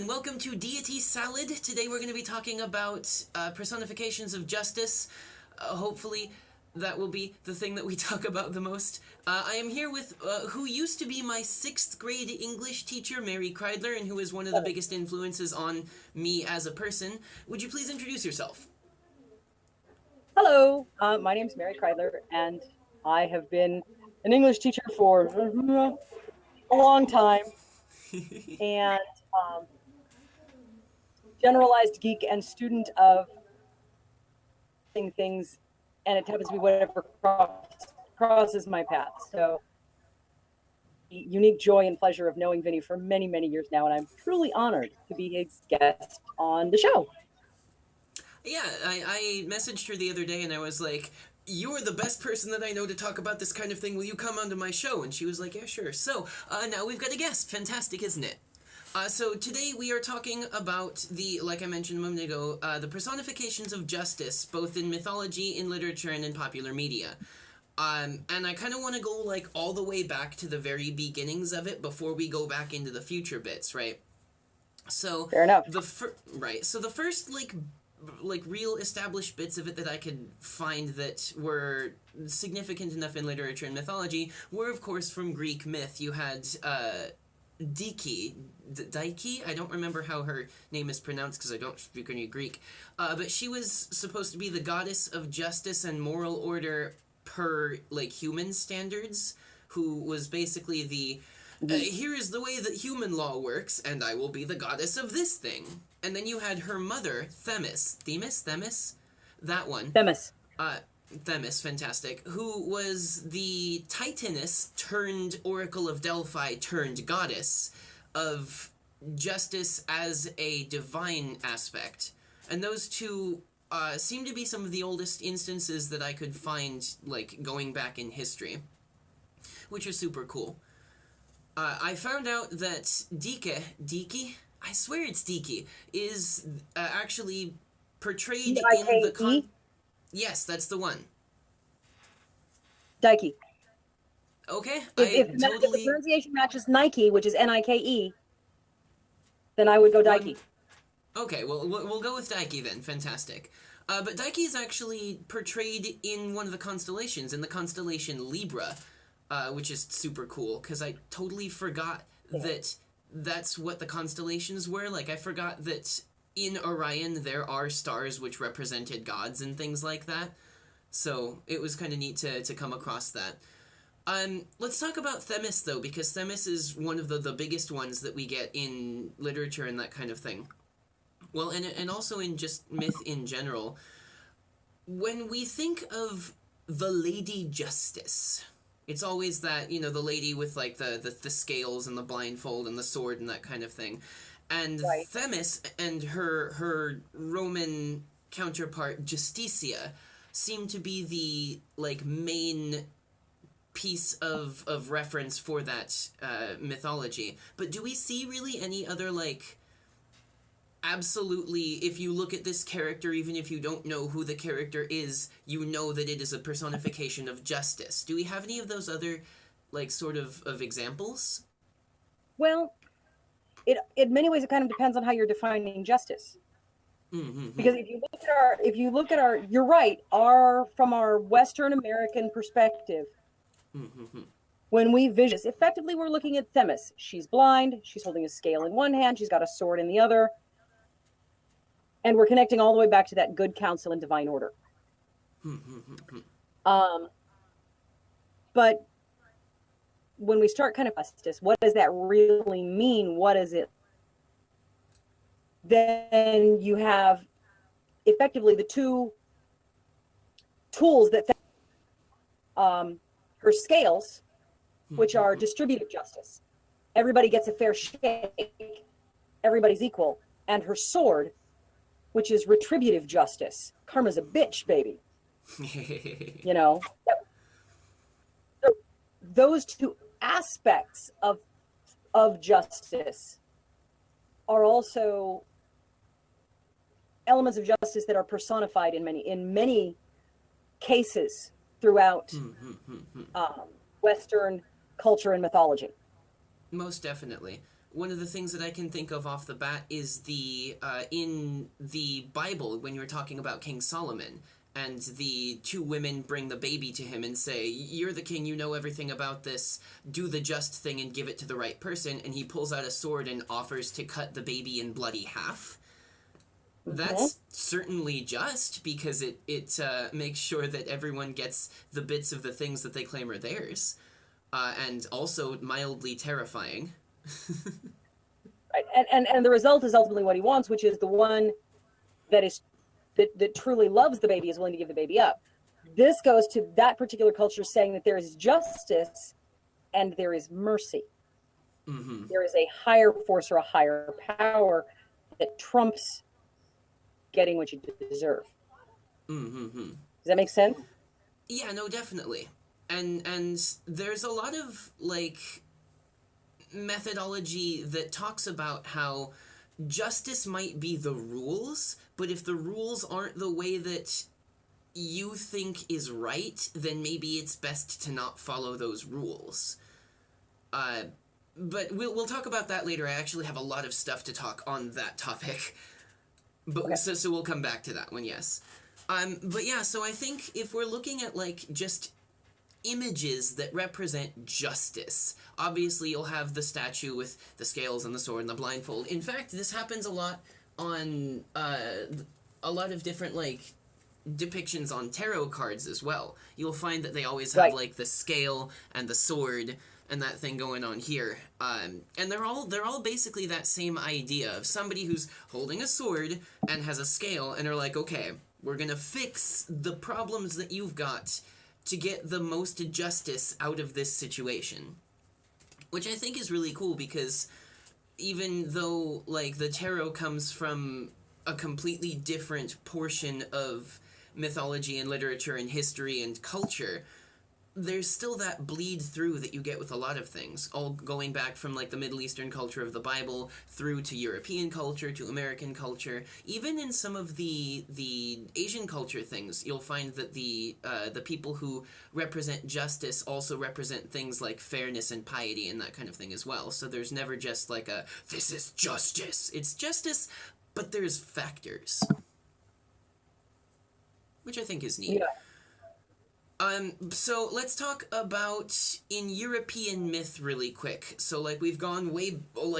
and welcome to Deity Salad. Today we're going to be talking about personifications of justice. Hopefully that will be the thing that we talk about the most. I am here with who used to be my 6th grade English teacher, Mary Kridler, and who is one of the biggest influences on me as a person. Would you please introduce yourself? Hello, my name's Mary Kridler, and I have been an English teacher for a long time, and generalized geek and student of things, and it happens to be whatever crosses my path. So, the unique joy and pleasure of knowing Vinny for many, many years now, and I'm truly honored to be his guest on the show. Yeah, I messaged her the other day and I was like, "You're the best person that I know to talk about this kind of thing. Will you come onto my show?" And she was like, "Yeah, sure." So, now we've got a guest. Fantastic, isn't it? So today we are talking about like I mentioned a moment ago, the personifications of justice, both in mythology, in literature, and in popular media. And I kind of want to go like all the way back to the very beginnings of it before we go back into the future bits, right? So Fair enough. Right. So the first like real established bits of it that I could find that were significant enough in literature and mythology were of course from Greek myth. You had Deity. I don't remember how her name is pronounced because I don't speak any Greek. But she was supposed to be the goddess of justice and moral order per like human standards, who was basically the here is the way that human law works, and I will be the goddess of this thing. And then you had her mother, Themis, that one. Themis, fantastic, who was the Titaness turned Oracle of Delphi turned goddess of justice as a divine aspect. And those two seem to be some of the oldest instances that I could find, like, going back in history, which is super cool. I found out that Deity, I swear it's Deity, is actually portrayed in the Yes, that's the one. Nike. Okay, If the pronunciation matches Nike, which is Nike, then I would go Deity. Okay, well, we'll go with Deity then. Fantastic. But Deity is actually portrayed in one of the constellations, in the constellation Libra, which is super cool, because I totally forgot that that's what the constellations were. Like, I forgot that in Orion there are stars which represented gods and things like that. So it was kind of neat to come across that. Let's talk about Themis, though, because Themis is one of the biggest ones that we get in literature and that kind of thing. Well, and also in just myth in general. When we think of the Lady Justice, it's always that, you know, the lady with, like, the scales and the blindfold and the sword and that kind of thing. And right. Themis and her Roman counterpart, Justitia, seem to be the, like, main piece of reference for that mythology. But do we see really any other, like, absolutely, if you look at this character, even if you don't know who the character is, you know that it is a personification of justice? Do we have any of those other, like, sort of examples? Well, in many ways, it kind of depends on how you're defining justice. Mm-hmm. Because if you look at our, you're right, from our Western American perspective, mm-hmm. when we vision, effectively we're looking at Themis. She's blind, she's holding a scale in one hand, she's got a sword in the other, and we're connecting all the way back to that good counsel and divine order. But when we start kind of justice, what does that really mean? What is it? Then you have effectively the two tools that her scales, which are distributive justice. Everybody gets a fair shake. Everybody's equal. And her sword, which is retributive justice. Karma's a bitch, baby. You know? Those two aspects of justice are also elements of justice that are personified in many cases throughout Western culture and mythology. Most definitely. one of the things that I can think of off the bat is the in the Bible when you're talking about King Solomon, and the two women bring the baby to him and say, "You're the king, you know everything about this, do the just thing and give it to the right person," and he pulls out a sword and offers to cut the baby in bloody half. That's certainly just, because it makes sure that everyone gets the bits of the things that they claim are theirs, and also mildly terrifying. Right. And the result is ultimately what he wants, which is the one that truly loves the baby is willing to give the baby up. This goes to that particular culture saying that there is justice and there is mercy. Mm-hmm. There is a higher force or a higher power that trumps getting what you deserve. Mm-hmm. Does that make sense? Yeah, no, definitely. And there's a lot of, like, methodology that talks about how justice might be the rules, but if the rules aren't the way that you think is right, then maybe it's best to not follow those rules. But we'll talk about that later. I actually have a lot of stuff to talk on that topic. But Okay. so we'll come back to that one, yes. But yeah, so I think if we're looking at, like, just images that represent justice, obviously you'll have the statue with the scales and the sword and the blindfold. In fact, this happens a lot on a lot of different, like, depictions on tarot cards as well. You'll find that they always have, Right. like, the scale and the sword and that thing going on here. And they're all basically that same idea of somebody who's holding a sword and has a scale, and are like, okay, we're gonna fix the problems that you've got to get the most justice out of this situation. Which I think is really cool, because even though, like, the tarot comes from a completely different portion of mythology and literature and history and culture, there's still that bleed through that you get with a lot of things, all going back from, like, the Middle Eastern culture of the Bible through to European culture, to American culture. Even in some of the Asian culture things, you'll find that the people who represent justice also represent things like fairness and piety and that kind of thing as well. So there's never just like a, this is justice. It's justice, but there's factors. Which I think is neat. Yeah. So let's talk about in European myth really quick. So, like, we've gone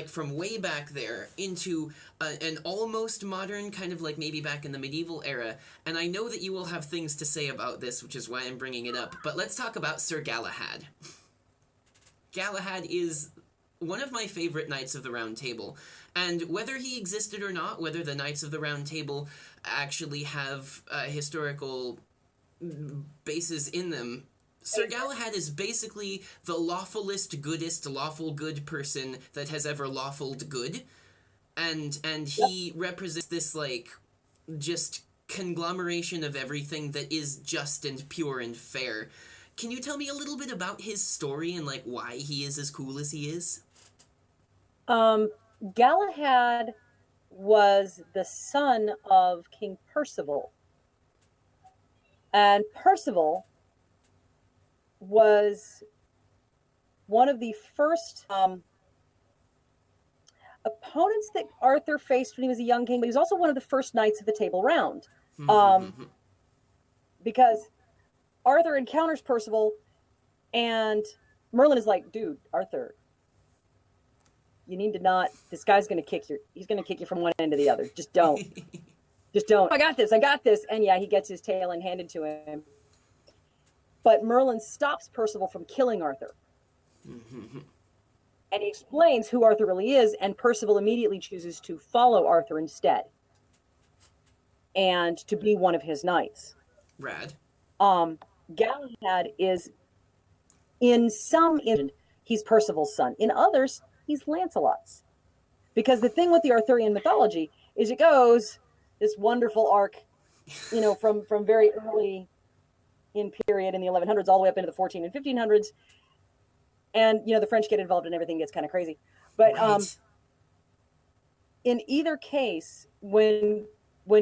from way back there into an almost modern, kind of like maybe back in the medieval era. And I know that you will have things to say about this, which is why I'm bringing it up. But let's talk about Sir Galahad. Galahad is one of my favorite Knights of the Round Table. And whether he existed or not, whether the Knights of the Round Table actually have historical bases in them, Sir Galahad is basically the lawfulest, goodest, lawful good person that has ever lawfuled good. And he represents this, like, just conglomeration of everything that is just and pure and fair. Can you tell me a little bit about his story and, like, why he is as cool as he is? Galahad was the son of King Percival. And Percival was one of the first opponents that Arthur faced when he was a young king, but he was also one of the first knights of the Table Round. Because Arthur encounters Percival, and Merlin is like, dude, Arthur, you need to not, this guy's going to he's going to kick you from one end to the other. Just don't. Just don't. I got this. And yeah, he gets his tail and handed to him. But Merlin stops Percival from killing Arthur. And he explains who Arthur really is, and Percival immediately chooses to follow Arthur instead. And to be one of his knights. Rad. Galahad is, in some, he's Percival's son. In others, he's Lancelot's. Because the thing with the Arthurian mythology is it goes this wonderful arc, from very early in period in the 1100s all the way up into the 14 and 1500s. And, the French get involved and everything gets kind of crazy. But Right. In either case, when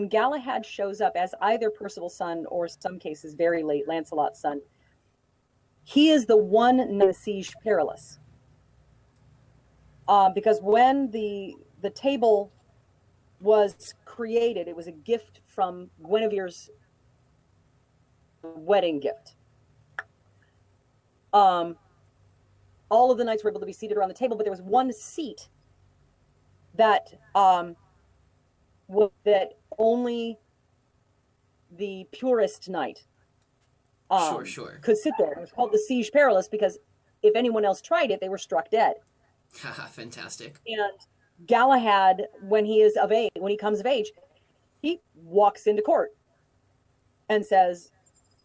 Galahad shows up as either Percival's son or some cases very late Lancelot's son, he is the one in the Siege Perilous. because when the table was created, it was a gift from Guinevere's wedding gift. All of the knights were able to be seated around the table, but there was one seat that that only the purest knight could sit there. It was called the Siege Perilous because if anyone else tried it, they were struck dead. Haha, fantastic. And Galahad, when he comes of age, he walks into court and says,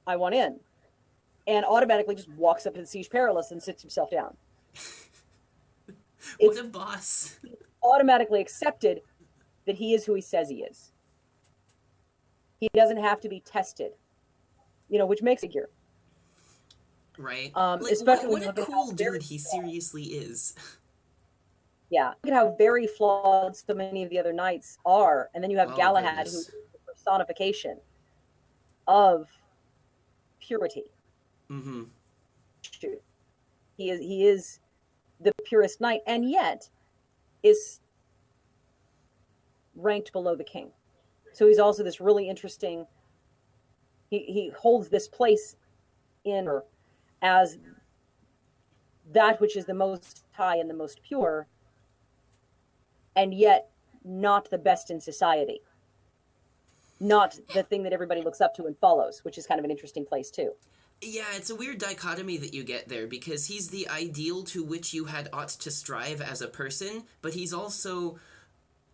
"I want in," and automatically just walks up to the Siege Perilous and sits himself down. What a boss! Automatically accepted that he is who he says he is. He doesn't have to be tested, which makes it here. Right. Especially what a cool dude he seriously is. Yeah. Look at how very flawed so many of the other knights are. And then you have Galahad, goodness. who is the personification of purity. Mm-hmm. He is the purest knight, and yet is ranked below the king. So he's also this really interesting, he holds this place in as that which is the most high and the most pure, and yet not the best in society. Not the thing that everybody looks up to and follows, which is kind of an interesting place too. Yeah, it's a weird dichotomy that you get there, because he's the ideal to which you had ought to strive as a person, but he's also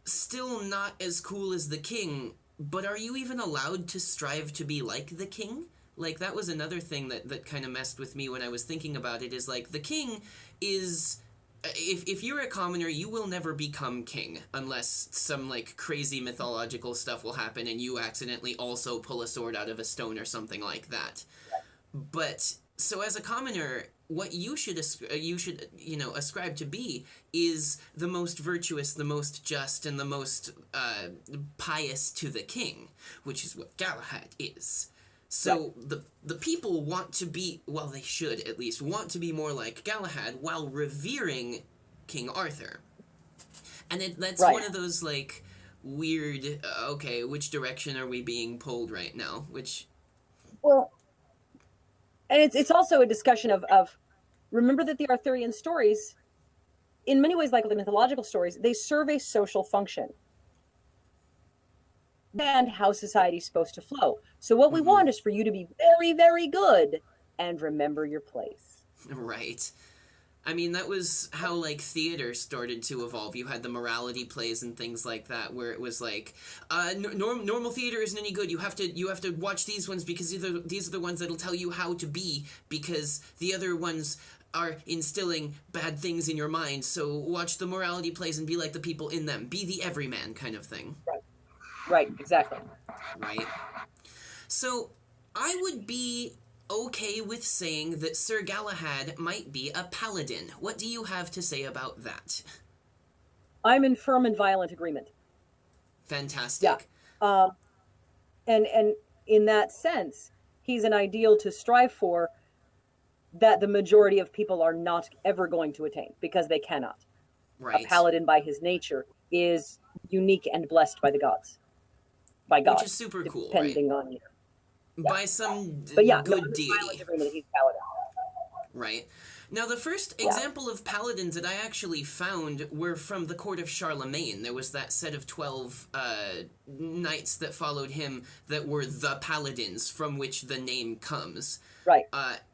still not as cool as the king. But are you even allowed to strive to be like the king? Like, that was another thing that kind of messed with me when I was thinking about it, is like, the king is... If you're a commoner, you will never become king unless some, like, crazy mythological stuff will happen and you accidentally also pull a sword out of a stone or something like that. But, so as a commoner, what you should ascribe to be is the most virtuous, the most just, and the most pious to the king, which is what Galahad is. So the people want to be, well, they should at least, want to be more like Galahad while revering King Arthur. And that's one of those, like, weird, okay, which direction are we being pulled right now? Well, and it's also a discussion of remember that the Arthurian stories, in many ways like the mythological stories, they serve a social function and how society's supposed to flow. So what we want is for you to be very, very good and remember your place. Right. I mean, that was how, like, theater started to evolve. You had the morality plays and things like that, where it was like, normal theater isn't any good. You have to watch these ones because these are the ones that'll tell you how to be, because the other ones are instilling bad things in your mind. So watch the morality plays and be like the people in them. Be the everyman kind of thing. Right, exactly. Right. So I would be okay with saying that Sir Galahad might be a paladin. What do you have to say about that? I'm in firm and violent agreement. Fantastic. Yeah. And in that sense, he's an ideal to strive for that the majority of people are not ever going to attain, because they cannot. Right. A paladin, by his nature, is unique and blessed by the gods. By God. Which is super cool, depending on you. By some good deity. Right. Now, the first example of paladins that I actually found were from the court of Charlemagne. There was that set of 12 knights that followed him that were the paladins, from which the name comes. Right.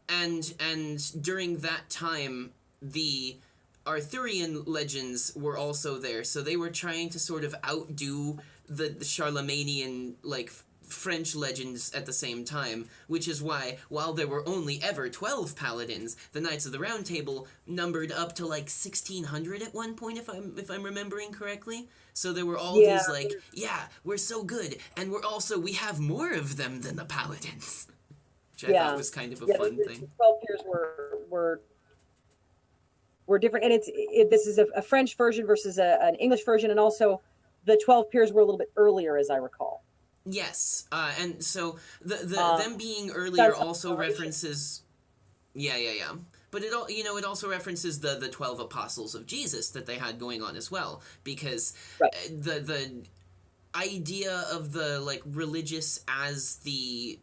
And during that time, the Arthurian legends were also there, so they were trying to sort of outdo the Charlemagnean, like, French legends at the same time, which is why, while there were only ever 12 paladins, the Knights of the Round Table numbered up to, like, 1,600 at one point, if I'm remembering correctly. So there were all these, like, we're so good, and we have more of them than the paladins. Which I thought was kind of a fun thing. The 12 peers were different, and this is a French version versus an English version, and also the 12 peers were a little bit earlier, as I recall. Yes, and so them being earlier also references... Yeah. But it all, it also references the 12 apostles of Jesus that they had going on as well, because Right. The idea of the like religious as the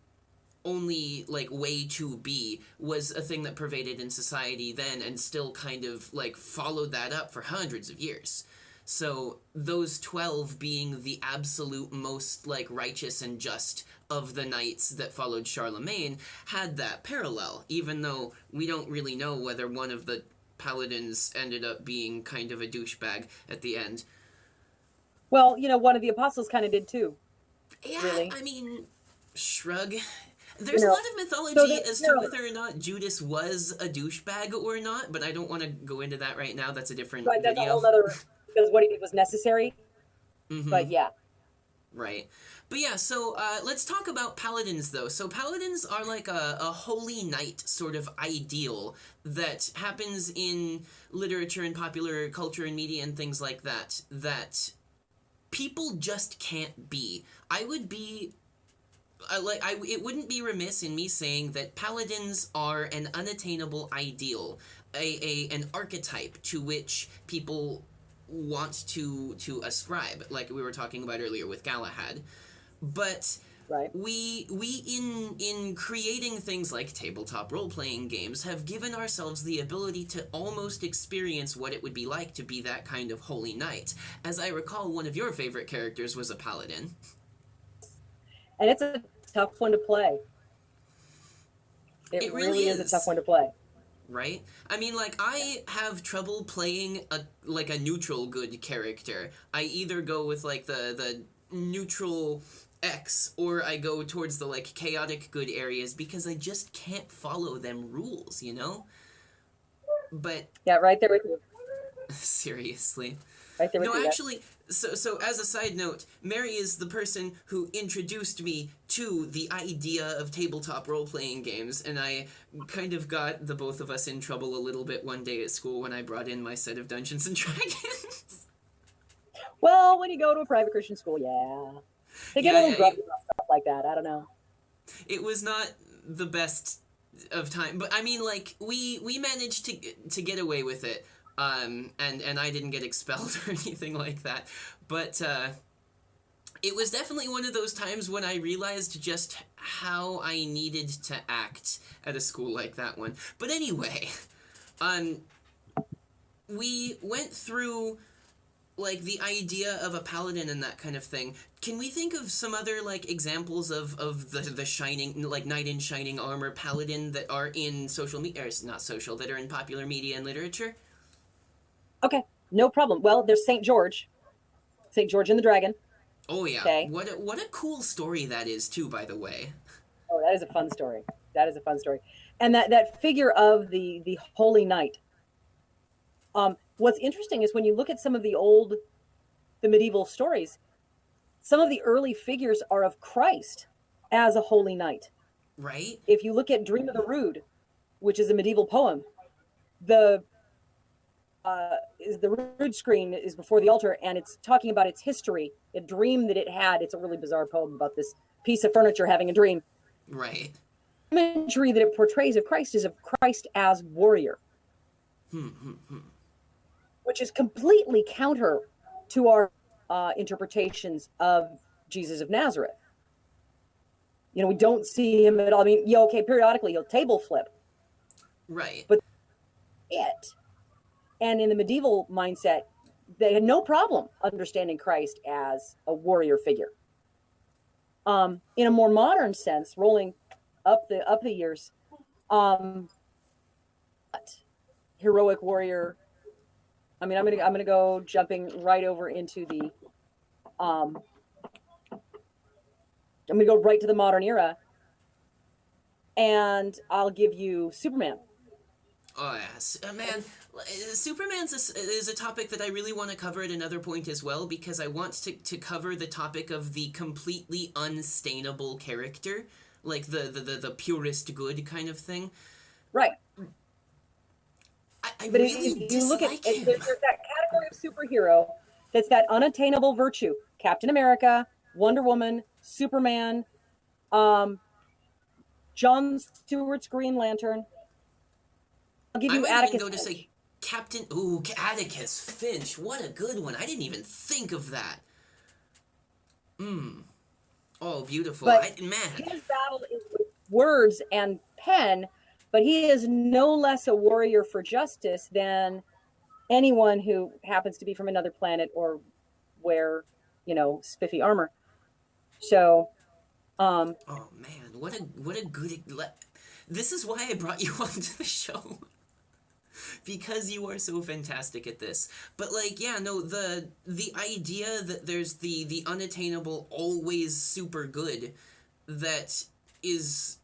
only like way to be was a thing that pervaded in society then, and still kind of like followed that up for hundreds of years. So those 12 being the absolute most like righteous and just of the knights that followed Charlemagne had that parallel, even though we don't really know whether one of the paladins ended up being kind of a douchebag at the end. Well, one of the apostles kind of did too, Yeah, really. I mean, shrug. You There's a know, lot of so mythology that as to whether or not Judas was a douchebag or not, but I don't want to go into that right now. That's a different right, that's a video. whole other, because what he did was necessary. Mm-hmm. But yeah, Right. But yeah, so let's talk about paladins, though. So paladins are like a holy knight sort of ideal that happens in literature and popular culture and media and things like that, that people just can't be. I would be it wouldn't be remiss in me saying that paladins are an unattainable ideal, an archetype to which people want to ascribe, like we were talking about earlier with Galahad. But right. we in creating things like tabletop role-playing games have given ourselves the ability to almost experience what it would be like to be that kind of holy knight. As I recall, one of your favorite characters was a paladin. And it's a tough one to play. It It really really is a tough is. one to play. Right? I mean, like, I have trouble playing a neutral good character. I either go with like the neutral X, or I go towards the like chaotic good areas, because I just can't follow them rules, you know? But Yeah, right there with you. seriously. Right there with No, you. actually, so as a side note, Mary is the person who introduced me to the idea of tabletop role-playing games, and I kind of got the both of us in trouble a little bit one day at school when I brought in my set of Dungeons and Dragons. Well, when you go to a private Christian school, yeah. They get a little grumpy about stuff like that. I don't know. It was not the best of time, but I mean, like, we managed to get away with it. And I didn't get expelled or anything like that. But it was definitely one of those times when I realized just how I needed to act at a school like that one. But anyway, we went through like the idea of a paladin and that kind of thing. Can we think of some other like examples of the shining, like knight in shining armor paladin that are in social media, or not social, that are in popular media and literature? Okay, no problem. Well, there's St. George and the Dragon. Oh yeah, Okay. what a cool story that is too, by the way. Oh, that is a fun story. That is a fun story. And that figure of the holy knight. What's interesting is when you look at some of the medieval stories, some of the early figures are of Christ as a holy knight. Right? If you look at Dream of the Rood, which is a medieval poem, the rood screen is before the altar, and it's talking about its history, a dream that it had. It's a really bizarre poem about this piece of furniture having a dream. Right. Imagery that it portrays of Christ is of Christ as warrior, which is completely counter to our interpretations of Jesus of Nazareth. We don't see him at all. I mean, okay, periodically he'll table flip. Right. But and in the medieval mindset, they had no problem understanding Christ as a warrior figure. In a more modern sense, rolling up the years, heroic warrior. I mean, I'm gonna go jumping right over into the. I'm gonna go right to the modern era, and I'll give you Superman. Oh yes, man. Superman is a topic that I really want to cover at another point as well, because I want to cover the topic of the completely unstainable character, like the purest good kind of thing. Right. I but really if you look at him. There's that category of superhero that's that unattainable virtue. Captain America, Wonder Woman, Superman, John Stewart's Green Lantern. give I you might even Atticus go to Finch. say Captain. Ooh, Atticus Finch. What a good one. I didn't even think of that. Oh, beautiful. But Man. his battle is with words and pen, but he is no less a warrior for justice than anyone who happens to be from another planet or wear, spiffy armor. So, Oh man, what a good. This is why I brought you onto the show. Because you are so fantastic at this. But like, yeah, no, the idea that there's the unattainable, always super good, that is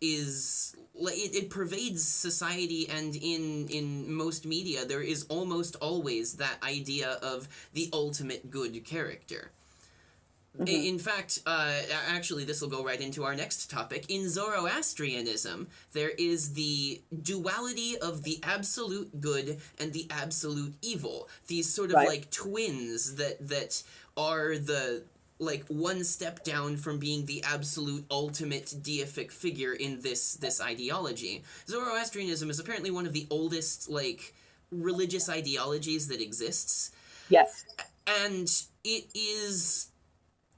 like it pervades society, and in most media there is almost always that idea of the ultimate good character. In fact, actually, this will go right into our next topic. In Zoroastrianism, there is the duality of the absolute good and the absolute evil. These sort of Right. like twins that are the like one step down from being the absolute ultimate deific figure in this ideology. Zoroastrianism is apparently one of the oldest like religious ideologies that exists, yes. and it is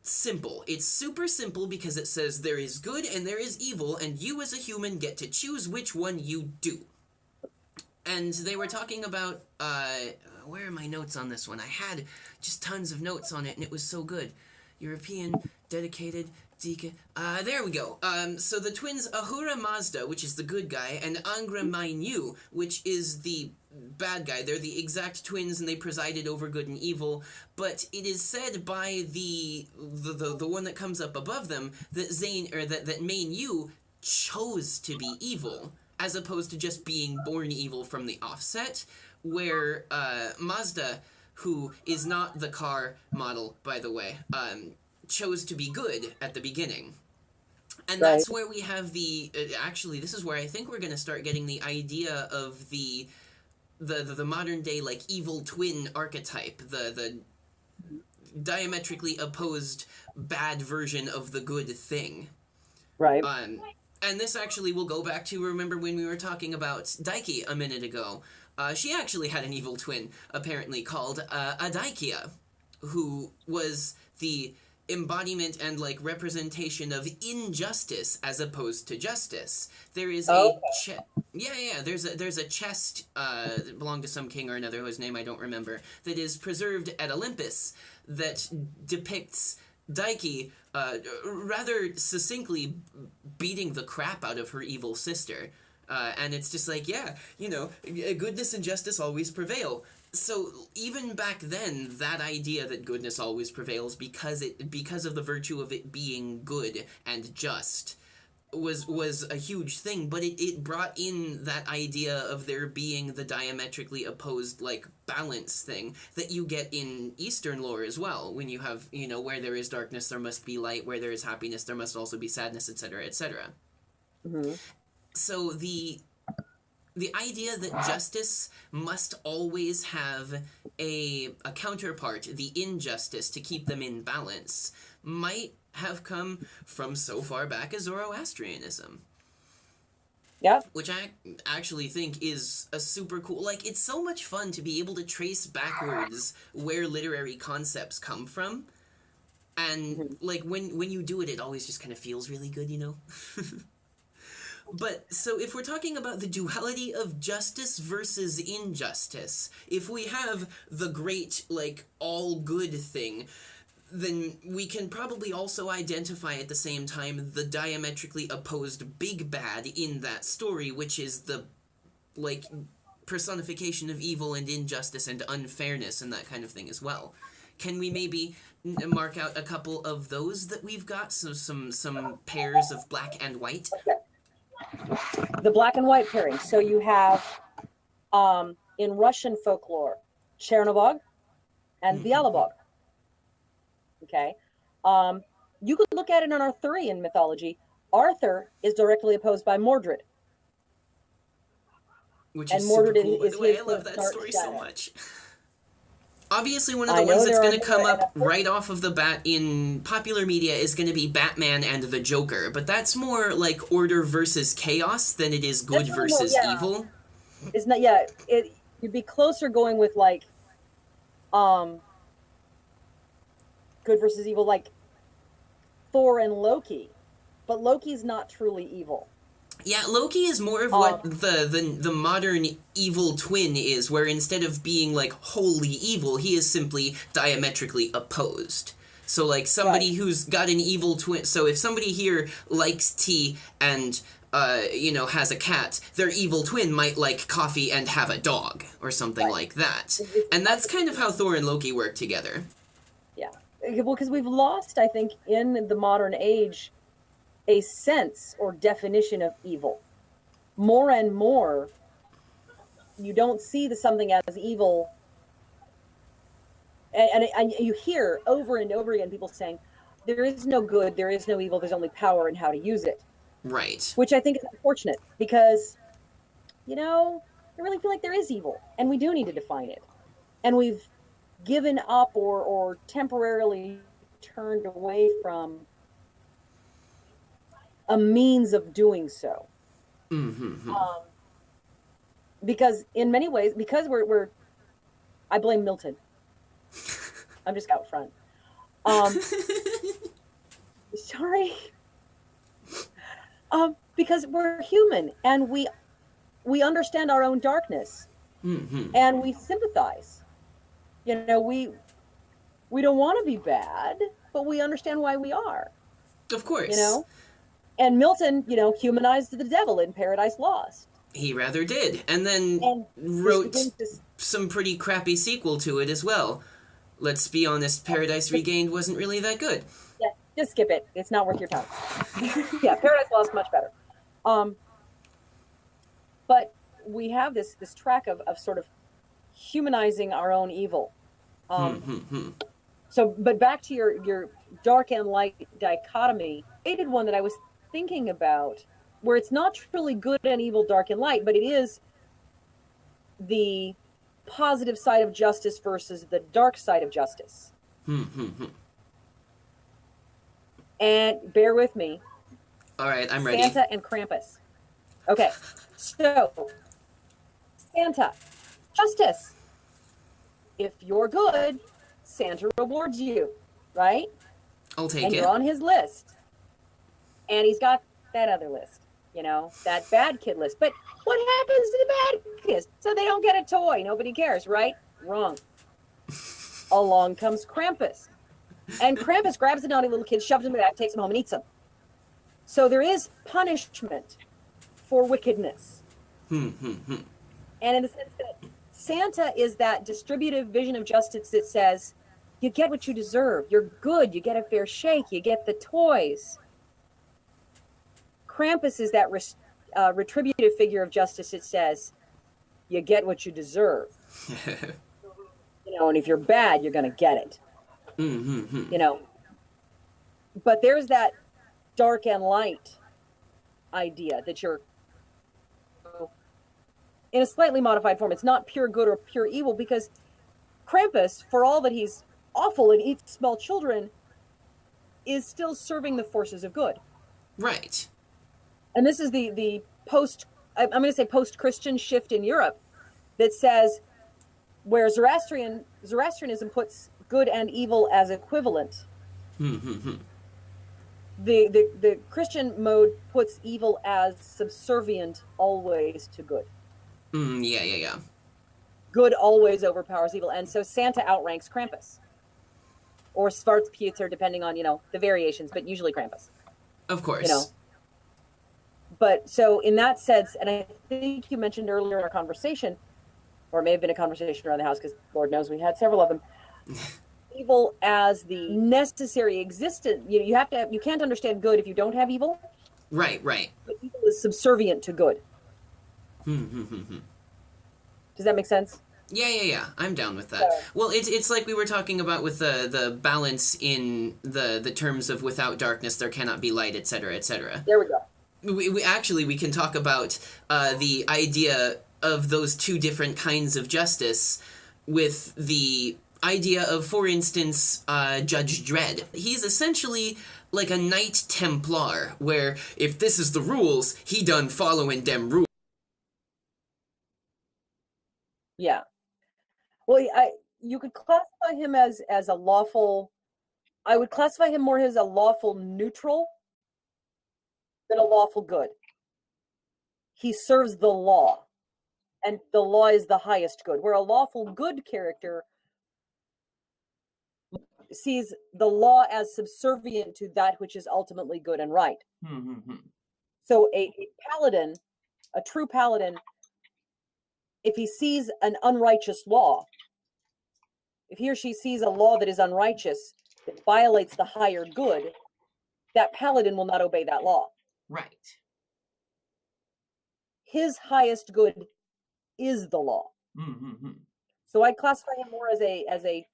simple. It's super simple because it says there is good and there is evil, and you as a human get to choose which one you do. And they were talking about, where are my notes on this one? I had just tons of notes on it, and it was so good. European, dedicated, Deacon. There we go. So the twins Ahura Mazda, which is the good guy, and Angra Mainyu, which is the bad guy. They're the exact twins, and they presided over good and evil. But it is said by the one that comes up above them that that Mainyu chose to be evil, as opposed to just being born evil from the offset. Where Mazda, who is not the car model, by the way, chose to be good at the beginning. And that's where we have the actually, this is where I think we're going to start getting the idea of the modern day like evil twin archetype, the diametrically opposed bad version of the good thing. Right. And this actually will go back to, remember when we were talking about Deity a minute ago. She actually had an evil twin, apparently, called Adaikia, who was the embodiment and like representation of injustice as opposed to justice. There is there's a chest that belonged to some king or another whose name I don't remember, that is preserved at Olympus that depicts Deity rather succinctly beating the crap out of her evil sister. And it's just like, yeah, goodness and justice always prevail. So even back then, that idea that goodness always prevails because of the virtue of it being good and just was a huge thing. But it brought in that idea of there being the diametrically opposed like balance thing that you get in Eastern lore as well. When you have where there is darkness there must be light, where there is happiness there must also be sadness, etc., etc. Mm-hmm. So the idea that justice must always have a counterpart, the injustice, to keep them in balance, might have come from so far back as Zoroastrianism. Yeah. Which I actually think is a super cool... Like, it's so much fun to be able to trace backwards where literary concepts come from. And, like, when you do it, it always just kind of feels really good, But, so if we're talking about the duality of justice versus injustice, if we have the great, like, all-good thing, then we can probably also identify at the same time the diametrically opposed big bad in that story, which is the, like, personification of evil and injustice and unfairness and that kind of thing as well. Can we maybe mark out a couple of those that we've got? So some pairs of black and white? The black and white pairing. So you have, in Russian folklore, Chernobog and Bialobog. Okay. You could look at it in Arthurian mythology. Arthur is directly opposed by Mordred. Which is Mordred super cool. By the way, I love that story so much. Obviously, one of the ones that's going to come up right off of the bat in popular media is going to be Batman and the Joker, but that's more like order versus chaos than it is good versus evil. It's not. Yeah, you'd be closer going with like, um, good versus evil, like Thor and Loki, but Loki's not truly evil. Yeah, Loki is more of what the modern evil twin is, where instead of being like wholly evil, he is simply diametrically opposed. So like somebody Right. who's got an evil twin. So if somebody here likes tea and has a cat, their evil twin might like coffee and have a dog or something Right. like that. It's And that's kind of how Thor and Loki work together. Yeah. Well, because we've lost, I think, in the modern age, a sense or definition of evil. More and more, you don't see the something as evil. And you hear over and over again people saying, there is no good, there is no evil, there's only power and how to use it. Right. Which I think is unfortunate because, I really feel like there is evil and we do need to define it. And we've given up or temporarily turned away from a means of doing so. Mm-hmm. Because in many ways, because I blame Milton. I'm just out front. Sorry. Because we're human and we understand our own darkness, and we sympathize. We don't want to be bad, but we understand why we are. Of course. And Milton, humanized the devil in Paradise Lost. He rather did, and then And wrote some pretty crappy sequel to it as well. Let's be honest, Paradise Regained wasn't really that good. Yeah, just skip it. It's not worth your time. Yeah, Paradise Lost much better. But we have this track of sort of humanizing our own evil. So, but back to your dark and light dichotomy, I did one that I was thinking about where it's not truly good and evil, dark and light, but it is the positive side of justice versus the dark side of justice. And bear with me. All right, I'm ready. Santa and Krampus. Okay, so Santa, justice. If you're good, Santa rewards you, right? I'll take and it. You're on his list. And he's got that other list, that bad kid list. But what happens to the bad kids? So they don't get a toy. Nobody cares, right? Wrong. Along comes Krampus. And Krampus grabs the naughty little kid, shoves him in the bag, takes him home, and eats him. So there is punishment for wickedness. And in the sense that Santa is that distributive vision of justice that says, you get what you deserve. You're good. You get a fair shake. You get the toys. Krampus is that retributive figure of justice that says, you get what you deserve. And if you're bad, you're going to get it. But there's that dark and light idea that you're in a slightly modified form. It's not pure good or pure evil, because Krampus, for all that he's awful and eats small children, is still serving the forces of good. Right. And this is the I'm going to say post-Christian shift in Europe that says, where Zoroastrianism puts good and evil as equivalent, the Christian mode puts evil as subservient always to good. Yeah. Good always overpowers evil. And so Santa outranks Krampus. Or Svartspieter, depending on, the variations, but usually Krampus. Of course. But so in that sense, and I think you mentioned earlier in our conversation, or it may have been a conversation around the house, because Lord knows we had several of them, evil as the necessary existence. You can't understand good if you don't have evil. Right. But evil is subservient to good. Does that make sense? Yeah. I'm down with that. Well, it's like we were talking about with the balance in the terms of without darkness there cannot be light, etc., etc. There we go. We can talk about the idea of those two different kinds of justice with the idea of, for instance, Judge Dredd. He's essentially like a Knight Templar, where if this is the rules, he done following them rules. Yeah. Well, you could classify him as a lawful. I would classify him more as a lawful neutral than a lawful good. He serves the law, and the law is the highest good. Where a lawful good character sees the law as subservient to that which is ultimately good and right. So a paladin, a true paladin, if he sees an unrighteous law, if he or she sees a law that is unrighteous, that violates the higher good, that paladin will not obey that law. Right. His highest good is the law. So I classify him more as a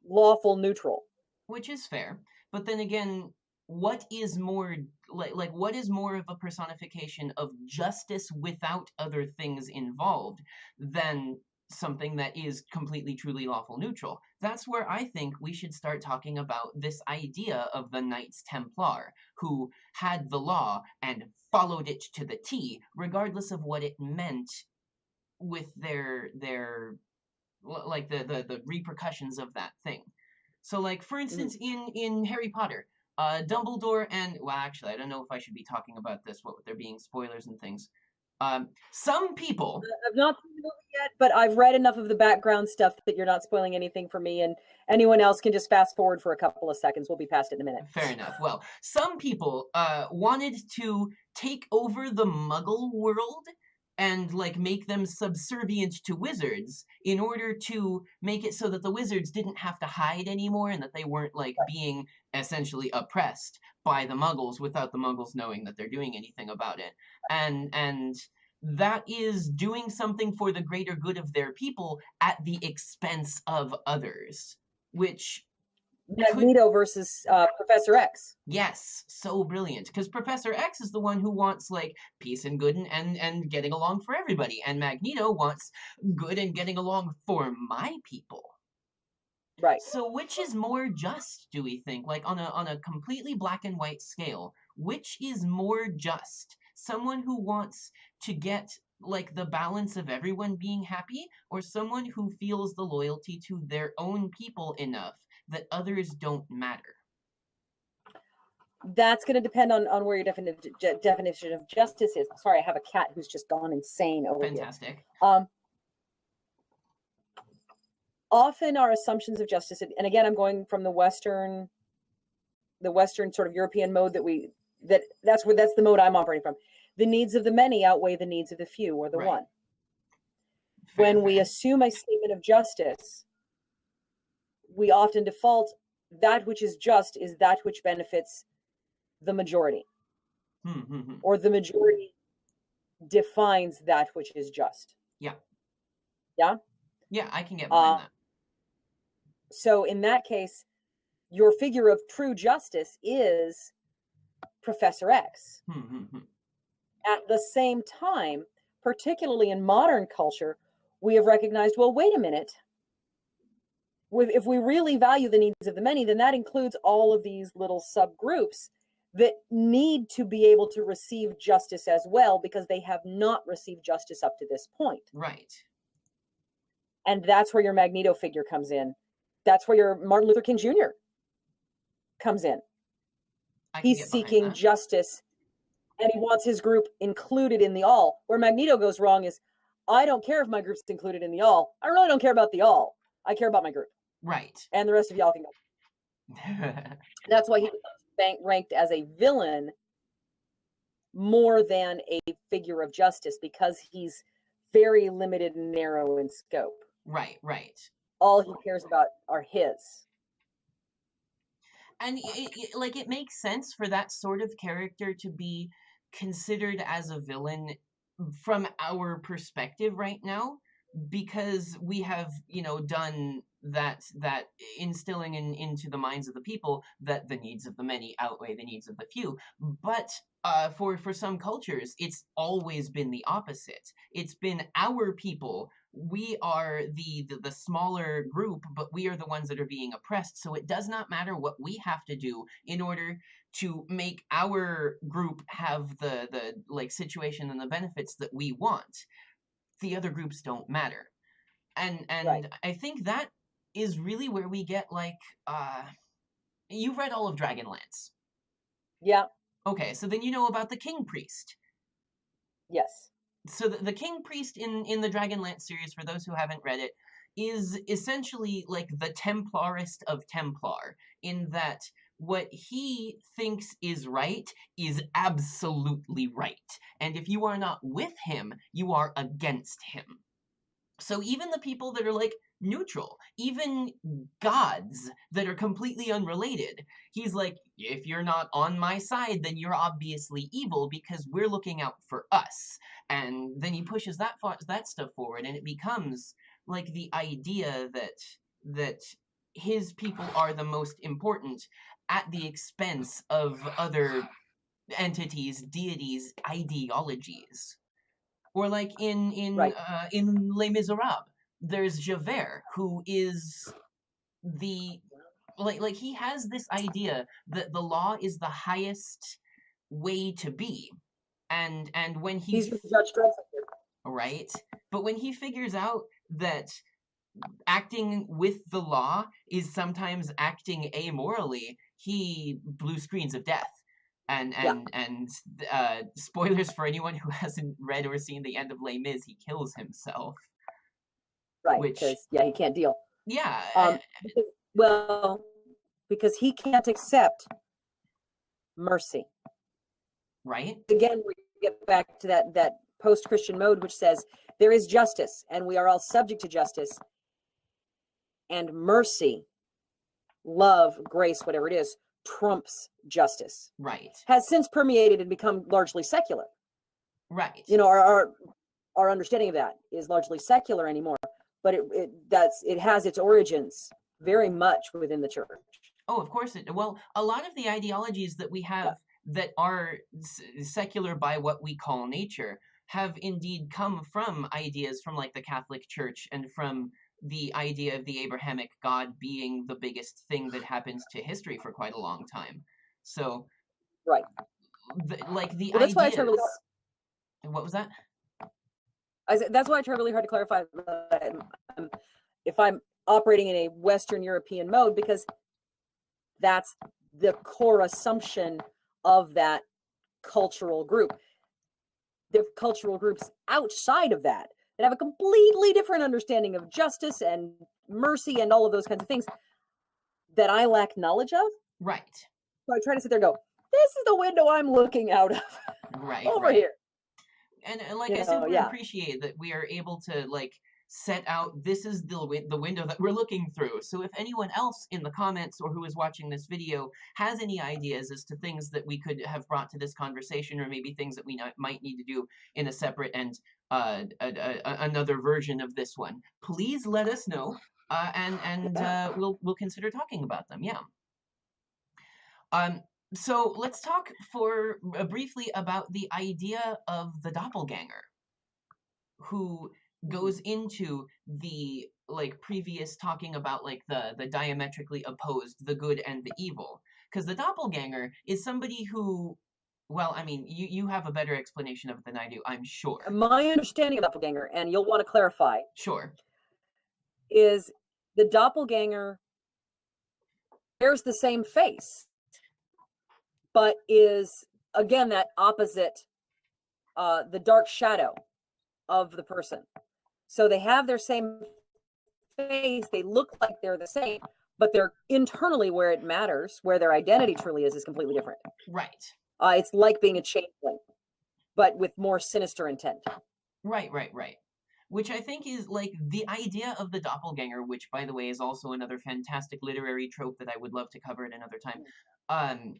lawful neutral. Which is fair. But then again, what is more like what is more of a personification of justice without other things involved than something that is completely truly lawful neutral? That's where I think we should start talking about this idea of the Knights Templar, who had the law and followed it to the T, regardless of what it meant with their like the repercussions of that thing. So, like, for instance, in Harry Potter, Dumbledore and, well, actually, I don't know if I should be talking about this, what with there being spoilers and things. Some people. I've not seen the movie yet, but I've read enough of the background stuff that you're not spoiling anything for me, and anyone else can just fast forward for a couple of seconds. We'll be past it in a minute. Fair enough. Well, some people wanted to take over the Muggle world and like make them subservient to wizards in order to make it so that the wizards didn't have to hide anymore and that they weren't like being essentially oppressed by the Muggles without the Muggles knowing that they're doing anything about it. And that is doing something for the greater good of their people at the expense of others, which Magneto versus Professor X. Yes, so brilliant. Because Professor X is the one who wants like peace and good and getting along for everybody, and Magneto wants good and getting along for my people. Right. So which is more just, do we think? Like on a completely black and white scale, which is more just? Someone who wants to get like the balance of everyone being happy, or someone who feels the loyalty to their own people enough that others don't matter? That's going to depend on where your definition of justice is. Sorry, I have a cat who's just gone insane over Fantastic. here. Often our assumptions of justice, and again, I'm going from the Western sort of European mode that's the mode I'm operating from. The needs of the many outweigh the needs of the few or the one. When we assume a statement of justice, we often default that which is just is that which benefits the majority. Or the majority defines that which is just. Yeah. Yeah? Yeah, I can get behind that. So in that case, your figure of true justice is Professor X. At the same time, particularly in modern culture, we have recognized, well, wait a minute. If we really value the needs of the many, then that includes all of these little subgroups that need to be able to receive justice as well, because they have not received justice up to this point. Right. And that's where your Magneto figure comes in. That's where your Martin Luther King Jr. comes in. He's seeking justice, and he wants his group included in the all. Where Magneto goes wrong is, I don't care if my group's included in the all. I really don't care about the all. I care about my group. Right. And the rest of y'all can go. That's why he becomes ranked as a villain more than a figure of justice, because he's very limited and narrow in scope. Right, right. All he cares about are his. And it makes sense for that sort of character to be considered as a villain from our perspective right now, because we have, done that instilling into the minds of the people that the needs of the many outweigh the needs of the few. But for some cultures, it's always been the opposite. It's been our people. We are the smaller group, but we are the ones that are being oppressed. So it does not matter what we have to do in order to make our group have the like situation and the benefits that we want. The other groups don't matter. And Right. I think that is really where we get like you've read all of Dragonlance. Yeah. Okay, so then you know about the King Priest. Yes. So the King Priest in the Dragonlance series, for those who haven't read it, is essentially like the Templarist of Templar, in that what he thinks is right is absolutely right. And if you are not with him, you are against him. So even the people that are like neutral, even gods that are completely unrelated, he's like, if you're not on my side, then you're obviously evil because we're looking out for us. And then he pushes that stuff forward, and it becomes like the idea that his people are the most important at the expense of other entities, deities, ideologies. Or like Right. in Les Miserables, there's Javert, who is the like he has this idea that the law is the highest way to be, and when He's the Judge Dredd figure. right, but when he figures out that acting with the law is sometimes acting amorally, he blue screens of death. And Yeah. spoilers for anyone who hasn't read or seen the end of Les Mis, he kills himself. Right. Which, Because he can't deal. yeah, Because, well, because he can't accept mercy. right, Again, we get back to that post-Christian mode, which says there is justice, and we are all subject to justice, and mercy, love, grace, whatever it is, trumps justice. right, Has since permeated and become largely secular. right. You know, our understanding of that is largely secular anymore, but it has its origins very much within the church. Oh, of course it. Well, a lot of the ideologies that we have that are secular by what we call nature have indeed come from ideas from like the Catholic Church and from the idea of the Abrahamic God being the biggest thing that happens to history for quite a long time. So, Right. like the Well, that's why I ideas. try really What was that? that's why I try really hard to clarify if I'm operating in a Western European mode, because that's the core assumption of that cultural group. The cultural groups outside of that have a completely different understanding of justice and mercy and all of those kinds of things that I lack knowledge of. Right. So I try to sit there and go, this is the window I'm looking out of. Right. Over right. here. And like I simply appreciate that we are able to like set out this is the window that we're looking through. So if anyone else in the comments or who is watching this video has any ideas as to things that we could have brought to this conversation, or maybe things that we might need to do in a separate and another version of this one, please let us know, and we'll consider talking about them. Yeah. So let's talk for briefly about the idea of the doppelganger, who goes into the like previous talking about like the diametrically opposed, the good and the evil, because the doppelganger is somebody who, well, I mean, you have a better explanation of it than I do, I'm sure. My understanding of doppelganger, and you'll want to clarify, Sure, is the doppelganger bears the same face, but is again that opposite, the dark shadow of the person. So they have their same face, they look like they're the same, but they're internally, where it matters, where their identity truly is completely different. right. It's like being a changeling, but with more sinister intent. Right. Which I think is like the idea of the doppelganger, which by the way is also another fantastic literary trope that I would love to cover at another time.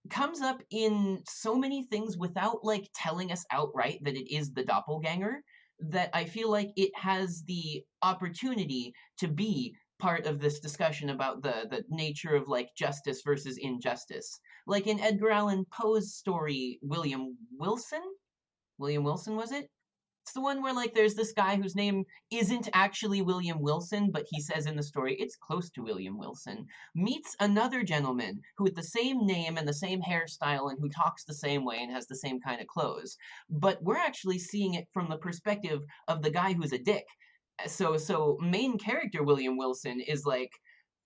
Comes up in so many things without like telling us outright that it is the doppelganger, that I feel like it has the opportunity to be part of this discussion about the nature of like justice versus injustice. Like in Edgar Allan Poe's story, William Wilson, was it? It's the one where like there's this guy whose name isn't actually William Wilson, but he says in the story it's close to William Wilson, meets another gentleman who with the same name and the same hairstyle and who talks the same way and has the same kind of clothes. But we're actually seeing it from the perspective of the guy who's a dick. So main character William Wilson is like,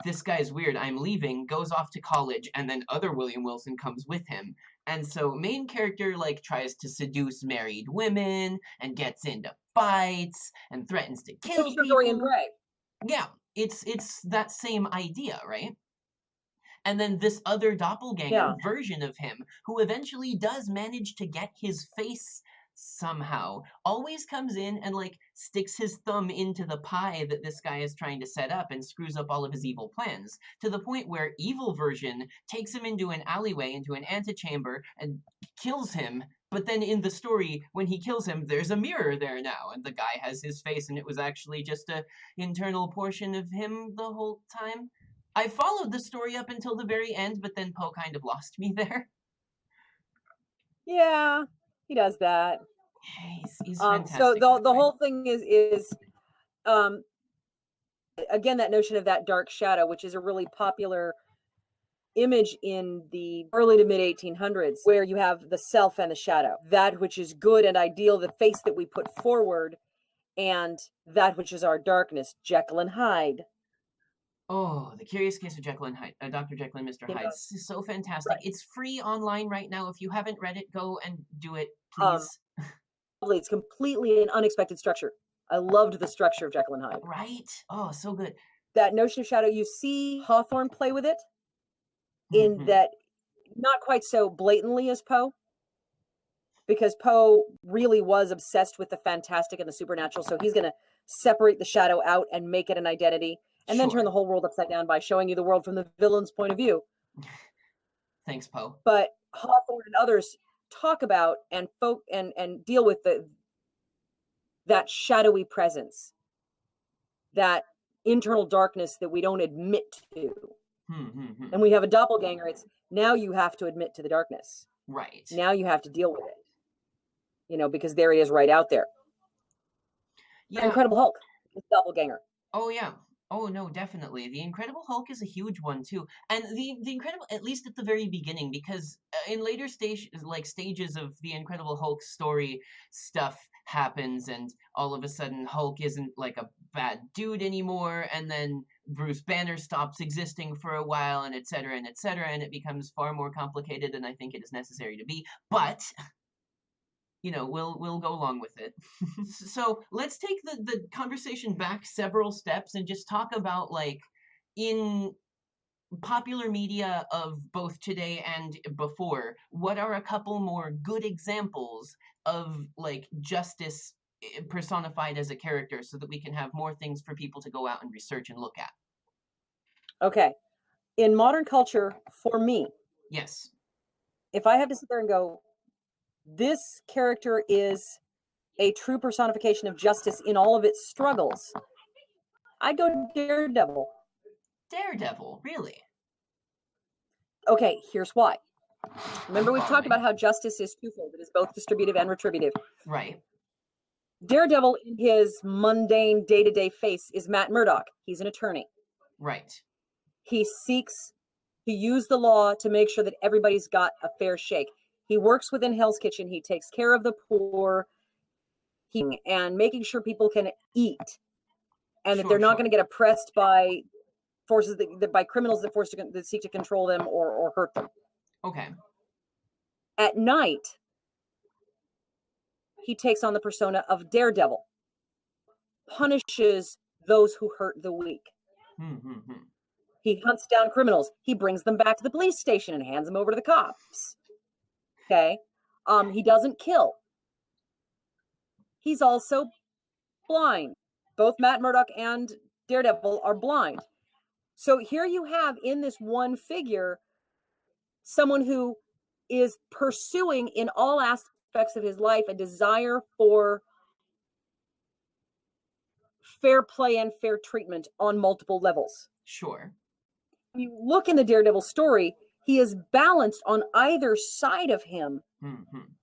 this guy's weird, I'm leaving, goes off to college, and then other William Wilson comes with him. And so main character like tries to seduce married women and gets into fights and threatens to kill Picture Dorian people. Gray. Yeah, it's that same idea, right? And then this other doppelganger version of him, who eventually does manage to get his face somehow, always comes in and like sticks his thumb into the pie that this guy is trying to set up and screws up all of his evil plans, to the point where evil version takes him into an alleyway, into an antechamber, and kills him. But then in the story, when he kills him, there's a mirror there now, and the guy has his face, and it was actually just a internal portion of him the whole time. I followed the story up until the very end, but then Poe kind of lost me there. Yeah, he does that. He's fantastic. So the whole thing is again, that notion of that dark shadow, which is a really popular image in the early to mid 1800s, where you have the self and the shadow, that which is good and ideal, the face that we put forward, and that which is our darkness, Jekyll and Hyde. Oh, The Curious Case of Jekyll and Hyde, Dr. Jekyll and Mr. Hyde. Is so fantastic. Right. It's free online right now. If you haven't read it, go and do it, please. It's completely an unexpected structure. I loved the structure of Jekyll and Hyde. Right? Oh, so good. That notion of shadow, you see Hawthorne play with it in that, not quite so blatantly as Poe, because Poe really was obsessed with the fantastic and the supernatural, so he's going to separate the shadow out and make it an identity, and then turn the whole world upside down by showing you the world from the villain's point of view. Thanks, Poe. But Hawthorne and others talk about and deal with that shadowy presence, that internal darkness that we don't admit to. And we have a doppelganger. It's now you have to admit to the darkness. Right. Now you have to deal with it. Because there he is right out there. Yeah. Incredible Hulk, doppelganger. Oh yeah. Oh no, definitely. The Incredible Hulk is a huge one too, and the Incredible, at least at the very beginning, because in later stages of the Incredible Hulk story, stuff happens, and all of a sudden Hulk isn't like a bad dude anymore, and then Bruce Banner stops existing for a while, and etc. and etc. and it becomes far more complicated than I think it is necessary to be. But we'll go along with it. So let's take the conversation back several steps and just talk about, like, in popular media of both today and before, what are a couple more good examples of, like, justice personified as a character, so that we can have more things for people to go out and research and look at? Okay. In modern culture, for me, yes, if I have to sit there and go, this character is a true personification of justice in all of its struggles, I'd go Daredevil. Daredevil, really? Okay, here's why. Remember, we've talked about how justice is twofold. It is both distributive and retributive. Right. Daredevil, in his mundane day-to-day face, is Matt Murdock. He's an attorney. Right. He seeks to use the law to make sure that everybody's got a fair shake. He works within Hell's Kitchen. He takes care of the poor, and making sure people can eat, and that they're not going to get oppressed by forces by criminals that seek to control them or hurt them. Okay. At night, he takes on the persona of Daredevil, punishes those who hurt the weak. He hunts down criminals. He brings them back to the police station and hands them over to the cops. Okay. He doesn't kill. He's also blind. Both Matt Murdock and Daredevil are blind. So here you have, in this one figure, someone who is pursuing in all aspects of his life a desire for fair play and fair treatment on multiple levels. Sure. When you look in the Daredevil story, he is balanced on either side of him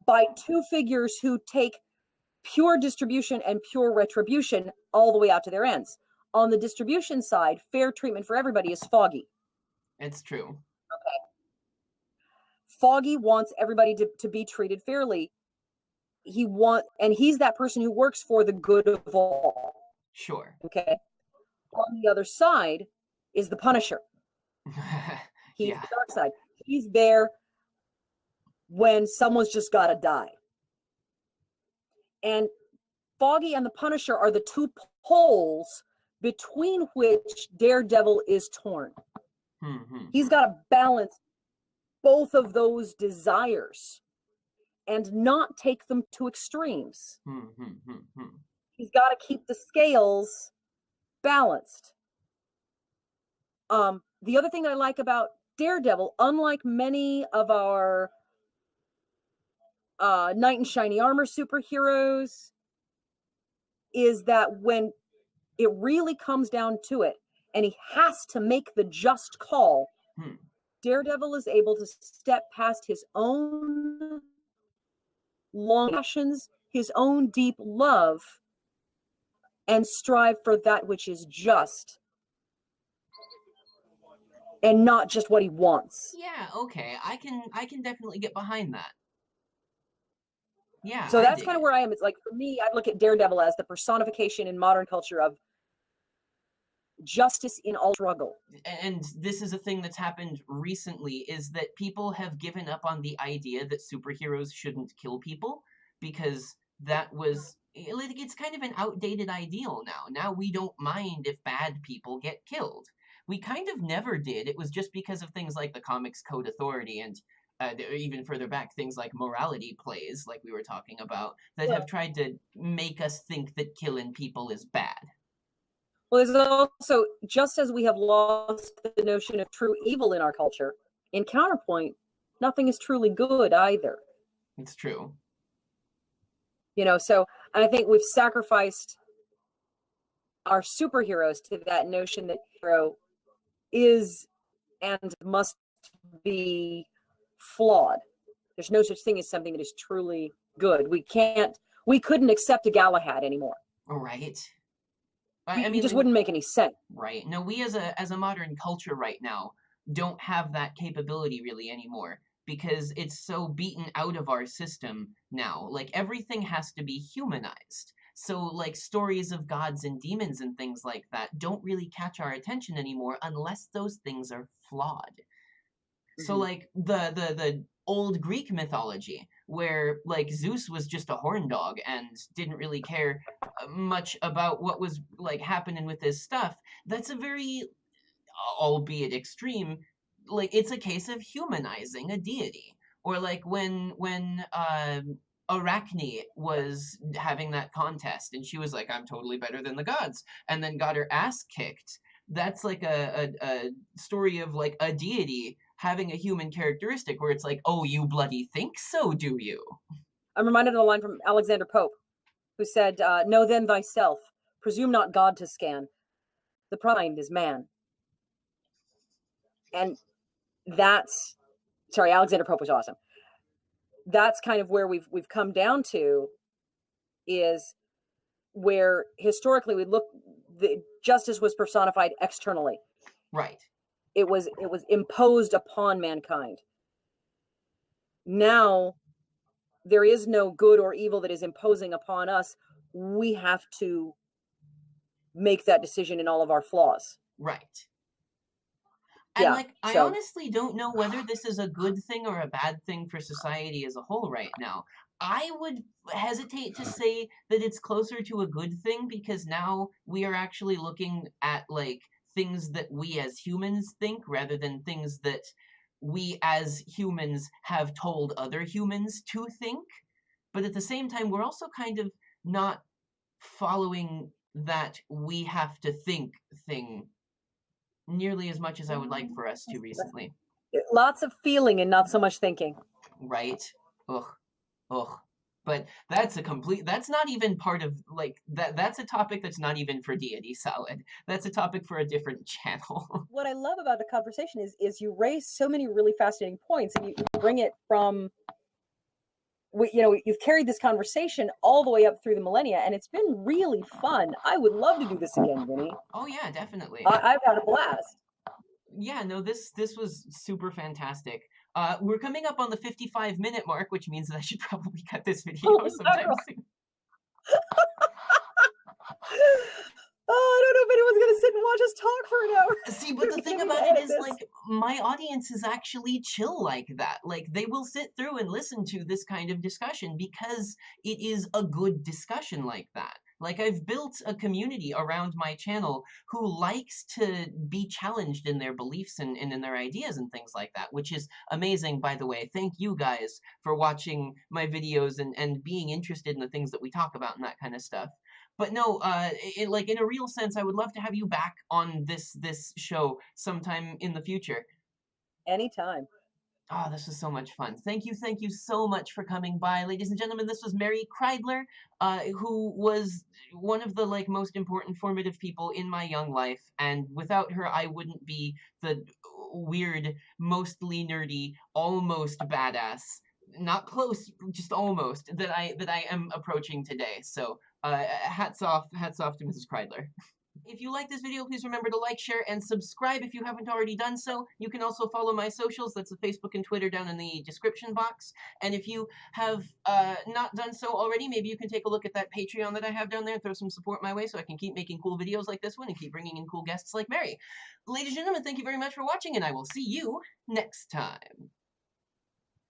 by two figures who take pure distribution and pure retribution all the way out to their ends. On the distribution side, fair treatment for everybody is Foggy. It's true. Okay. Foggy wants everybody to be treated fairly. And he's that person who works for the good of all. Sure. Okay. On the other side is the Punisher. He's Yeah. the dark side. He's there when someone's just got to die. And Foggy and the Punisher are the two poles between which Daredevil is torn. He's got to balance both of those desires and not take them to extremes. He's got to keep the scales balanced. The other thing I like about Daredevil, unlike many of our knight in shiny armor superheroes, is that when it really comes down to it and he has to make the just call, Daredevil is able to step past his own long passions, his own deep love, and strive for that which is just and not just what he wants. Yeah, okay. I can definitely get behind that. Yeah, So that's kind of where I am. It's like, for me, I look at Daredevil as the personification in modern culture of justice in all struggle. And this is a thing that's happened recently, is that people have given up on the idea that superheroes shouldn't kill people, because that was, it's kind of an outdated ideal now. Now we don't mind if bad people get killed. We kind of never did. It was just because of things like the Comics Code Authority and even further back, things like morality plays, like we were talking about, that have tried to make us think that killing people is bad. Well, there's also, just as we have lost the notion of true evil in our culture, in counterpoint, nothing is truly good either. It's true. You know, so I think we've sacrificed our superheroes to that notion that hero is and must be flawed. There's no such thing as something that is truly good. We couldn't accept a Galahad anymore. Right. I mean, it just wouldn't make any sense. Right. No, we as a modern culture right now don't have that capability really anymore, because it's so beaten out of our system now. Like, everything has to be humanized. So, like, stories of gods and demons and things like that don't really catch our attention anymore unless those things are flawed. So, like, the old Greek mythology, where, like, Zeus was just a horn dog and didn't really care much about what was, like, happening with his stuff, that's a very, albeit extreme, like, it's a case of humanizing a deity. Or, like, when Arachne was having that contest and she was like, I'm totally better than the gods, and then got her ass kicked. That's like a story of, like, a deity having a human characteristic where it's like, oh, you bloody think so, do you? I'm reminded of the line from Alexander Pope, who said, know then thyself, presume not God to scan. The pride is man. And that's, sorry, Alexander Pope was awesome. That's kind of where we've come down to, is where historically we look, the justice was personified externally. Right. It was imposed upon mankind. Now there is no good or evil that is imposing upon us. We have to make that decision in all of our flaws. Right. And, yeah, like, I honestly don't know whether this is a good thing or a bad thing for society as a whole right now. I would hesitate to say that it's closer to a good thing, because now we are actually looking at, like, things that we as humans think rather than things that we as humans have told other humans to think. But at the same time, we're also kind of not following that we have to think thing nearly as much as I would like for us to recently. Lots of feeling and not so much thinking. Right. Ugh. Ugh. But that's not even part of, like, that's a topic that's not even for Deity Salad. That's a topic for a different channel. What I love about the conversation is you raise so many really fascinating points, and you bring it from, you've carried this conversation all the way up through the millennia, and it's been really fun. I would love to do this again, Vinny. Oh yeah, definitely. I've had a blast. Yeah, no, this was super fantastic. We're coming up on the 55-minute mark, which means that I should probably cut this video sometime soon. just talk for an hour. See, but the thing about it is, like, my audience is actually chill like that. Like, they will sit through and listen to this kind of discussion because it is a good discussion like that. Like, I've built a community around my channel who likes to be challenged in their beliefs and in their ideas and things like that, which is amazing, by the way. Thank you guys for watching my videos and being interested in the things that we talk about and that kind of stuff. But no, like in a real sense, I would love to have you back on this show sometime in the future. Anytime. Oh, this was so much fun. Thank you so much for coming by, ladies and gentlemen. This was Mary Kridler, who was one of the like most important formative people in my young life, and without her, I wouldn't be the weird, mostly nerdy, almost badass, not close, just almost that I am approaching today. So, hats off to Mrs. Kridler. If you like this video, please remember to like, share, and subscribe if you haven't already done so. You can also follow my socials. That's the Facebook and Twitter down in the description box. And if you have not done so already, maybe you can take a look at that Patreon that I have down there and throw some support my way so I can keep making cool videos like this one and keep bringing in cool guests like Mary. Ladies and gentlemen, thank you very much for watching, and I will see you next time.